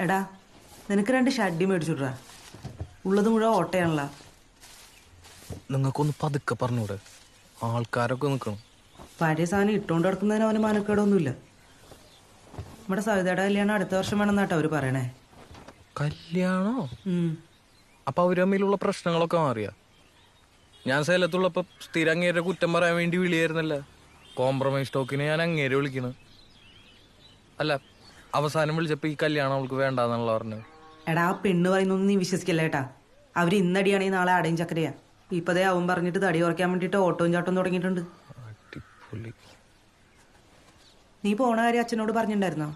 എടാ നിനക്ക് 2 ഷഡ്ഡി മേടിച്ചുവിട്രാ. ഉള്ളത് മുഴുവൻ ഓട്ടയാണല്ലോ. നിങ്ങൾക്കൊന്ന് പതുക്കെ പറഞ്ഞൂടെ? ആൾക്കാരൊക്കെ നിൽക്കണം. പഴയ സാധനം ഇട്ടുകൊണ്ട് നടക്കുന്നതിന് അവന് മാനക്കേടൊന്നുമില്ല. നമ്മുടെ സവിതയുടെ കല്യാണം അടുത്ത വർഷം വേണമെന്നാട്ടോ അവര് പറയണേ. കല്യാണോ? അപ്പൊ അവര് തമ്മിലുള്ള പ്രശ്നങ്ങളൊക്കെ മാറിയാ? ഞാൻ സേലത്തുള്ളപ്പോ സ്ഥിരം അങ്ങേരെ കുറ്റം പറയാൻ വേണ്ടി വിളിയായിരുന്നല്ല. കോംപ്രമൈസ് ടോക്കിന് ഞാൻ അങ്ങേരെ വിളിക്കണ്. അല്ല, അവസാനം വിളിച്ചപ്പോ ഈ കല്യാണം അവൾക്ക് വേണ്ടാന്നുള്ള പറഞ്ഞു. എടാ ആ പെണ്ണ് പറയുന്നൊന്നും നീ വിശ്വസിക്കല്ലേ ഏട്ടാ. അവര് ഇന്നടിയാണെങ്കിൽ നാളെ അടയും ചക്കരയാ. ഇപ്പതേ അവൻ പറഞ്ഞിട്ട് തടി കുറയ്ക്കാൻ വേണ്ടിട്ട് ഓട്ടവും ചാട്ടവും തുടങ്ങിയിട്ടുണ്ട്. അടിപൊളി. നീ പോണ കാര്യം അച്ഛനോട് പറഞ്ഞിട്ടുണ്ടായിരുന്നോ?